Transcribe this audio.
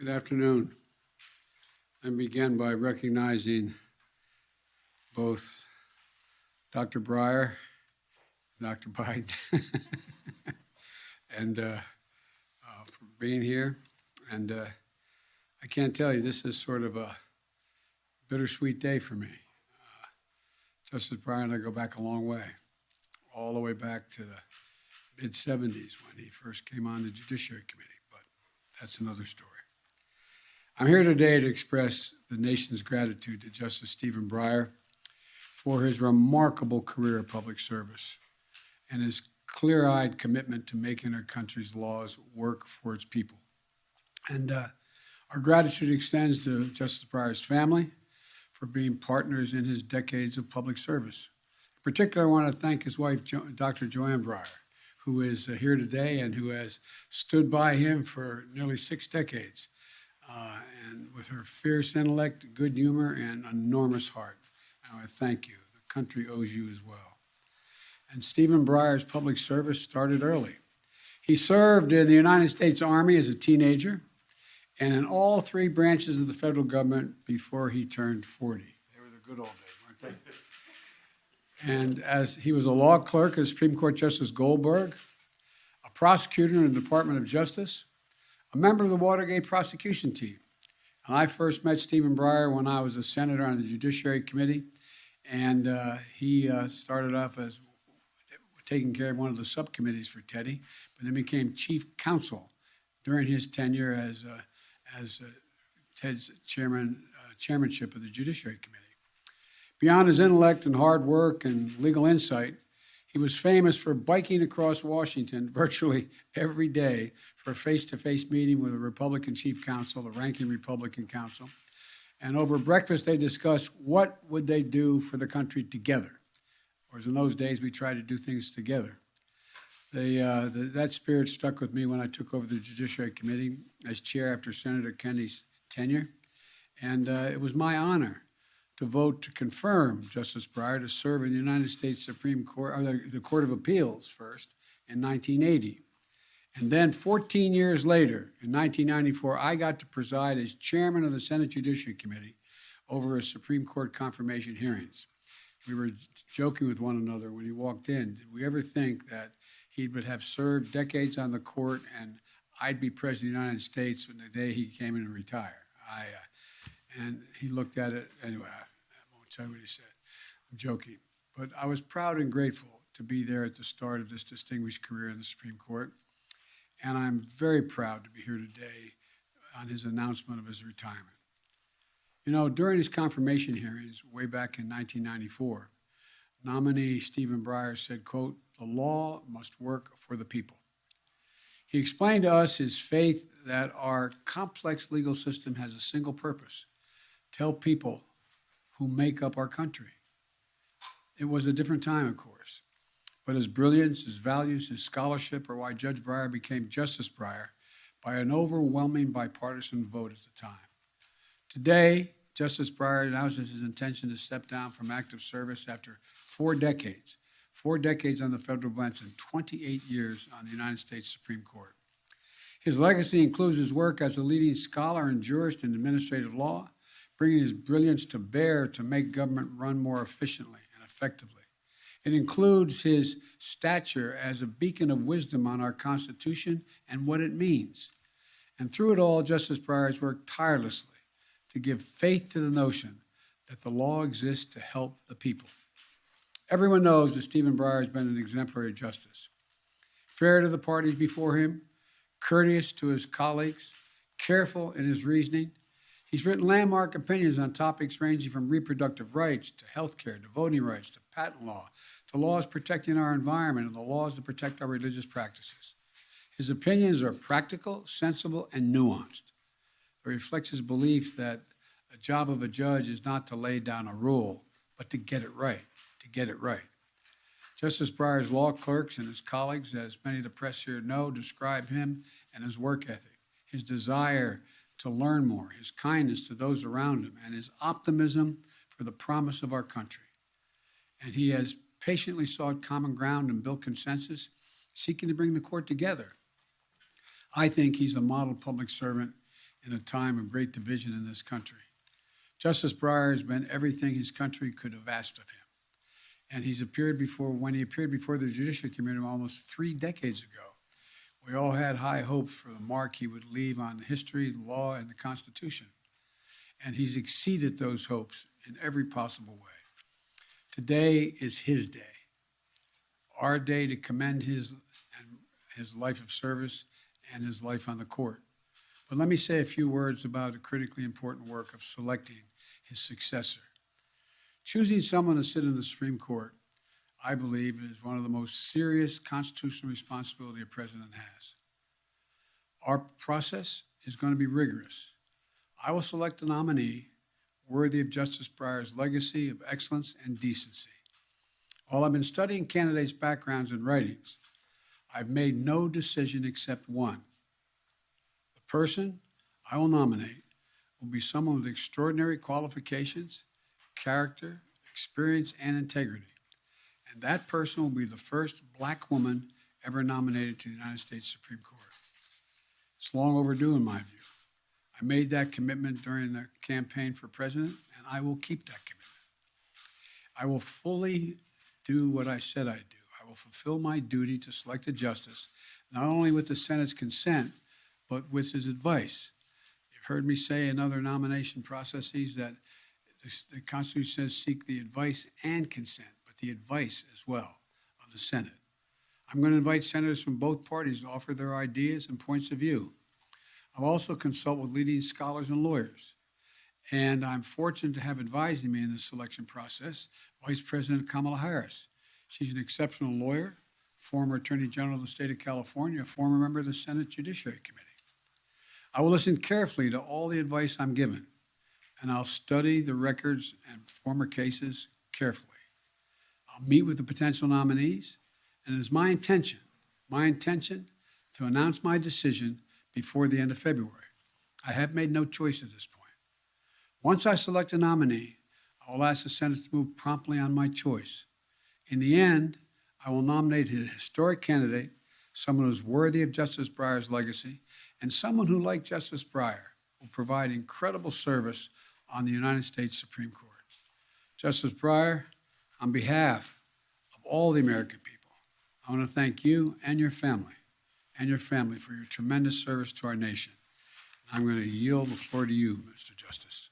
Good afternoon. I begin by recognizing both Dr. Breyer, Dr. Biden, and for being here. And I can't tell you, this is sort of a bittersweet day for me. Justice Breyer and I go back a long way, all the way back to the mid-'70s when he first came on the Judiciary Committee, but that's another story. I'm here today to express the nation's gratitude to Justice Stephen Breyer for his remarkable career of public service and his clear-eyed commitment to making our country's laws work for its people. And our gratitude extends to Justice Breyer's family for being partners in his decades of public service. In particular, I want to thank his wife, Dr. Joanne Breyer, who is here today and who has stood by him for nearly 6 decades. And with her fierce intellect, good humor, and enormous heart. I want to thank you. The country owes you as well. And Stephen Breyer's public service started early. He served in the United States Army as a teenager and in all 3 branches of the federal government before he turned 40. They were the good old days, weren't they? And as he was a law clerk at Supreme Court Justice Goldberg, a prosecutor in the Department of Justice, a member of the Watergate prosecution team. And I first met Stephen Breyer when I was a senator on the Judiciary Committee, and he started off as taking care of one of the subcommittees for Teddy, but then became chief counsel during his tenure as Ted's chairmanship of the Judiciary Committee. Beyond his intellect and hard work and legal insight, he was famous for biking across Washington virtually every day for a face-to-face meeting with a Republican chief counsel, the ranking Republican counsel. And over breakfast, they discussed what would they do for the country together. Whereas in those days, we tried to do things together. That spirit stuck with me when I took over the Judiciary Committee as chair after Senator Kennedy's tenure. And it was my honor to vote to confirm Justice Breyer to serve in the United States Supreme Court, or the Court of Appeals first, in 1980. And then 14 years later, in 1994, I got to preside as chairman of the Senate Judiciary Committee over his Supreme Court confirmation hearings. We were joking with one another when he walked in. Did we ever think that he would have served decades on the court and I'd be president of the United States when the day he came in and retired? And he looked at it, anyway, I won't tell you what he said. I'm joking. But I was proud and grateful to be there at the start of this distinguished career in the Supreme Court. And I'm very proud to be here today on his announcement of his retirement. You know, during his confirmation hearings way back in 1994, nominee Stephen Breyer said, quote, "The law must work for the people." He explained to us his faith that our complex legal system has a single purpose: tell people who make up our country. It was a different time, of course, but his brilliance, his values, his scholarship are why Judge Breyer became Justice Breyer by an overwhelming bipartisan vote at the time. Today, Justice Breyer announces his intention to step down from active service after 4 decades on the federal bench and 28 years on the United States Supreme Court. His legacy includes his work as a leading scholar and jurist in administrative law, bringing his brilliance to bear to make government run more efficiently and effectively. It includes his stature as a beacon of wisdom on our Constitution and what it means. And through it all, Justice Breyer has worked tirelessly to give faith to the notion that the law exists to help the people. Everyone knows that Stephen Breyer has been an exemplary justice, fair to the parties before him, courteous to his colleagues, careful in his reasoning. He's written landmark opinions on topics ranging from reproductive rights to healthcare, to voting rights, to patent law, to laws protecting our environment, and the laws that protect our religious practices. His opinions are practical, sensible, and nuanced. It reflects his belief that the job of a judge is not to lay down a rule, but to get it right. Justice Breyer's law clerks and his colleagues, as many of the press here know, describe him and his work ethic, his desire to learn more, his kindness to those around him, and his optimism for the promise of our country. And he has patiently sought common ground and built consensus, seeking to bring the court together. I think he's a model public servant in a time of great division in this country. Justice Breyer has been everything his country could have asked of him. And when he appeared before the Judiciary Committee almost 3 decades ago, we all had high hopes for the mark he would leave on history, law, and the Constitution. And he's exceeded those hopes in every possible way. Today is his day, our day to commend his life of service and his life on the court. But let me say a few words about the critically important work of selecting his successor. Choosing someone to sit in the Supreme Court, I believe, is one of the most serious constitutional responsibilities a president has. Our process is going to be rigorous. I will select a nominee worthy of Justice Breyer's legacy of excellence and decency. While I've been studying candidates' backgrounds and writings, I've made no decision except one. The person I will nominate will be someone with extraordinary qualifications, character, experience, and integrity. And that person will be the first Black woman ever nominated to the United States Supreme Court. It's long overdue in my view. I made that commitment during the campaign for president, and I will keep that commitment. I will fully do what I said I'd do. I will fulfill my duty to select a justice, not only with the Senate's consent, but with his advice. You've heard me say in other nomination processes that the Constitution says seek the advice and consent, but the advice as well of the Senate. I'm going to invite senators from both parties to offer their ideas and points of view. I'll also consult with leading scholars and lawyers. And I'm fortunate to have advising me in this selection process Vice President Kamala Harris. She's an exceptional lawyer, former Attorney General of the state of California, a former member of the Senate Judiciary Committee. I will listen carefully to all the advice I'm given, and I'll study the records and former cases carefully. I'll meet with the potential nominees, and it is my intention to announce my decision before the end of February. I have made no choice at this point. Once I select a nominee, I will ask the Senate to move promptly on my choice. In the end, I will nominate a historic candidate, someone who is worthy of Justice Breyer's legacy, and someone who, like Justice Breyer, will provide incredible service on the United States Supreme Court. Justice Breyer, on behalf of all the American people, I want to thank you and your family for your tremendous service to our nation. I'm going to yield the floor to you, Mr. Justice.